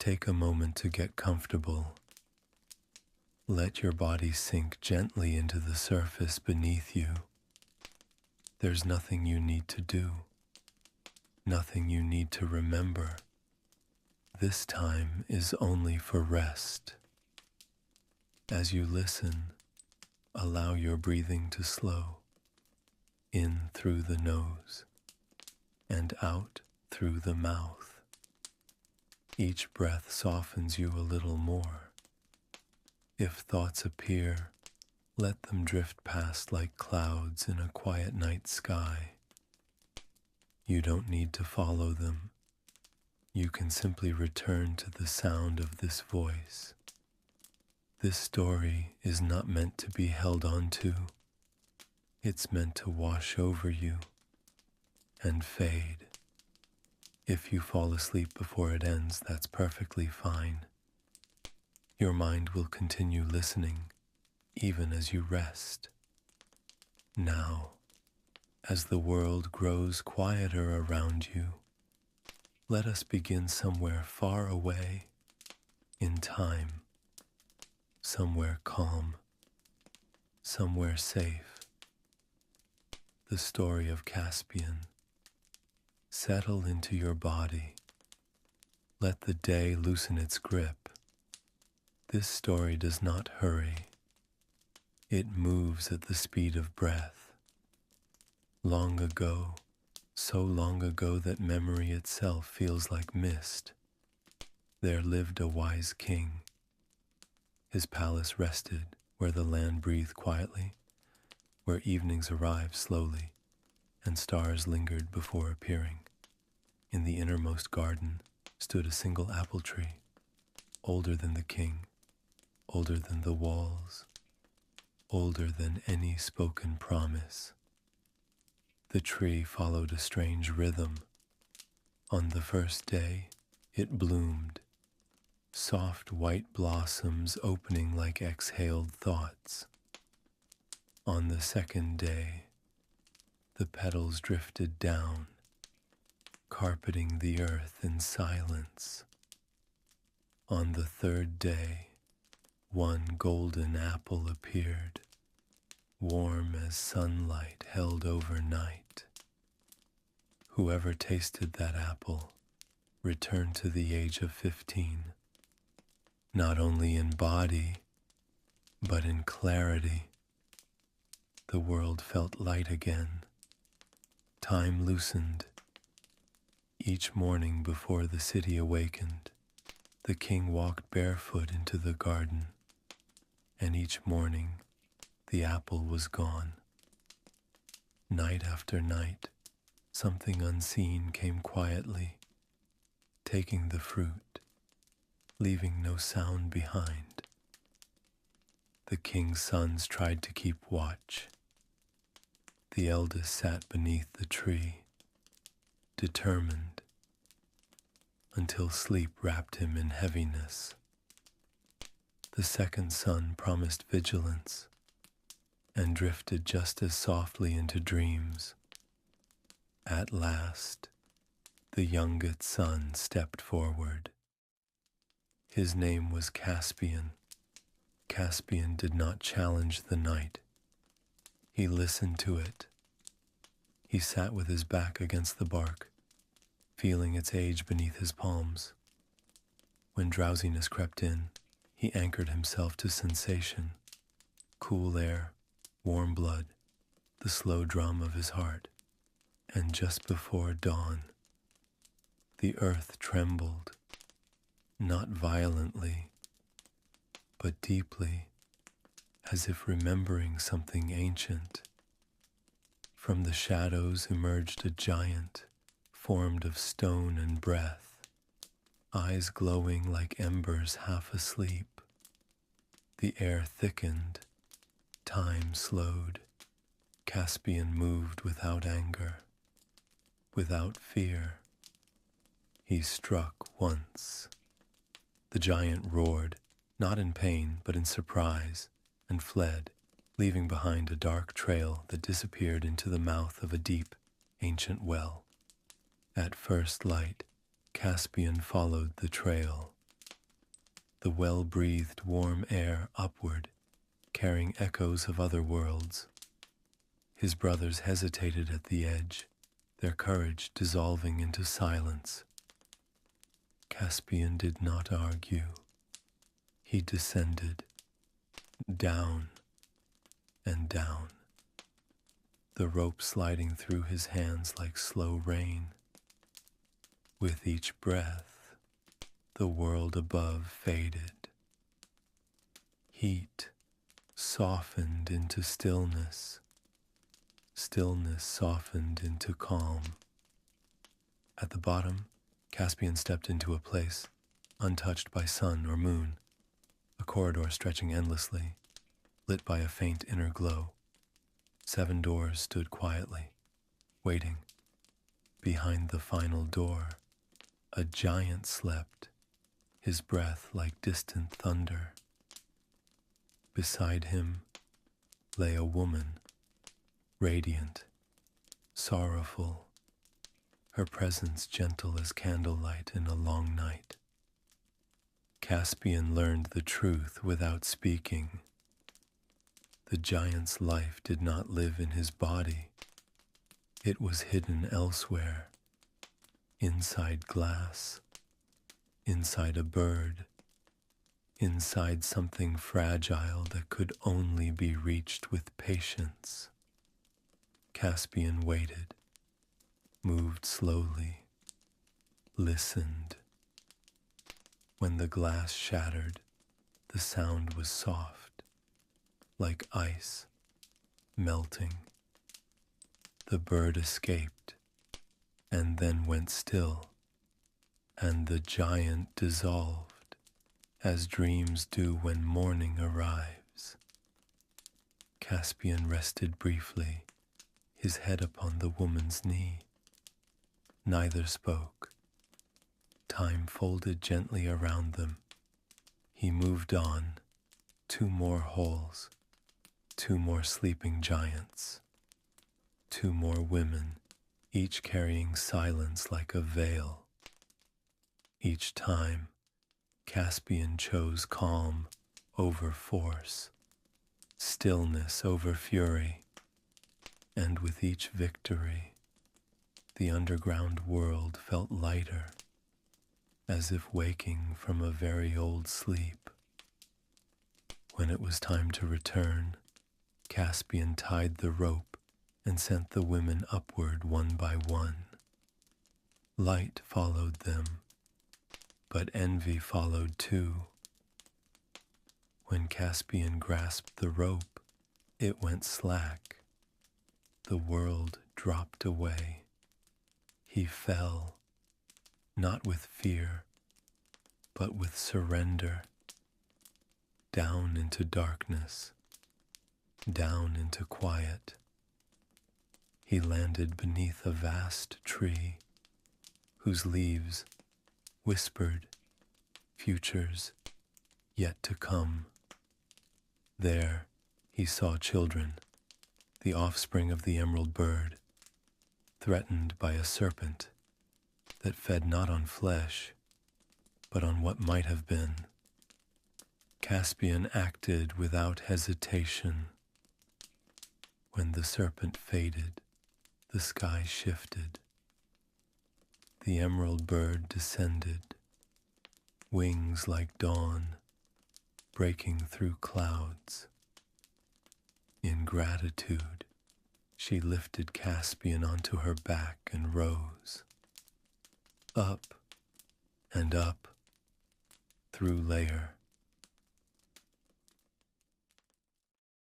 Take a moment to get comfortable. Let your body sink gently into the surface beneath you. There's nothing you need to do, nothing you need to remember. This time is only for rest. As you listen, allow your breathing to slow, in through the nose and out through the mouth. Each breath softens you a little more. If thoughts appear, let them drift past like clouds in a quiet night sky. You don't need to follow them. You can simply return to the sound of this voice. This story is not meant to be held onto. It's meant to wash over you and fade. If you fall asleep before it ends, that's perfectly fine. Your mind will continue listening even as you rest. Now, as the world grows quieter around you, let us begin somewhere far away in time, somewhere calm, somewhere safe. The story of Caspian. Settle into your body. Let the day loosen its grip. This story does not hurry. It moves at the speed of breath. Long ago, so long ago that memory itself feels like mist, there lived a wise king. His palace rested where the land breathed quietly, where evenings arrived slowly and stars lingered before appearing. In the innermost garden stood a single apple tree, older than the king, older than the walls, older than any spoken promise. The tree followed a strange rhythm. On the first day, it bloomed, soft white blossoms opening like exhaled thoughts. On the second day, the petals drifted down, carpeting the earth in silence. On the third day, one golden apple appeared, warm as sunlight held overnight. Whoever tasted that apple returned to the age of 15, not only in body, but in clarity. The world felt light again. Time loosened. Each morning before the city awakened, the king walked barefoot into the garden, and each morning the apple was gone. Night after night, something unseen came quietly, taking the fruit, leaving no sound behind. The king's sons tried to keep watch. The eldest sat beneath the tree, determined, until sleep wrapped him in heaviness. The second son promised vigilance and drifted just as softly into dreams. At last, the youngest son stepped forward. His name was Caspian. Caspian did not challenge the night. He listened to it. He sat with his back against the bark, feeling its age beneath his palms. When drowsiness crept in, he anchored himself to sensation, cool air, warm blood, the slow drum of his heart. And just before dawn, the earth trembled, not violently, but deeply, as if remembering something ancient. From the shadows emerged a giant, formed of stone and breath, eyes glowing like embers half asleep. The air thickened, time slowed. Caspian moved without anger, without fear. He struck once. The giant roared, not in pain, but in surprise, and fled, leaving behind a dark trail that disappeared into the mouth of a deep, ancient well. At first light, Caspian followed the trail. the well-breathed warm air upward, carrying echoes of other worlds. His brothers hesitated at the edge, their courage dissolving into silence. Caspian did not argue. He descended, down and down, the rope sliding through his hands like slow rain. With each breath, the world above faded. Heat softened into stillness. Stillness softened into calm. At the bottom, Caspian stepped into a place, untouched by sun or moon, a corridor stretching endlessly, lit by a faint inner glow. 7 doors stood quietly, waiting. Behind the final door, a giant slept, his breath like distant thunder. Beside him lay a woman, radiant, sorrowful, her presence gentle as candlelight in a long night. Caspian learned the truth without speaking. The giant's life did not live in his body. It was hidden elsewhere, inside glass, inside a bird, inside something fragile that could only be reached with patience. Caspian waited, moved slowly, listened. When the glass shattered, the sound was soft, like ice, melting. The bird escaped, and then went still, and the giant dissolved, as dreams do when morning arrives. Caspian rested briefly, his head upon the woman's knee. Neither spoke. Time folded gently around them. He moved on. 2 more holes, 2 more sleeping giants, 2 more women, each carrying silence like a veil. Each time, Caspian chose calm over force, stillness over fury, and with each victory, the underground world felt lighter, as if waking from a very old sleep. When it was time to return, Caspian tied the rope and sent the women upward one by one. Light followed them, but envy followed too. When Caspian grasped the rope, it went slack. The world dropped away. He fell, not with fear, but with surrender, down into darkness, down into quiet. He landed beneath a vast tree, whose leaves whispered futures yet to come. There he saw children, the offspring of the emerald bird, threatened by a serpent that fed not on flesh, but on what might have been. Caspian acted without hesitation. When the serpent faded, the sky shifted. The emerald bird descended, wings like dawn, breaking through clouds. In gratitude, she lifted Caspian onto her back and rose. Up and up, through layer,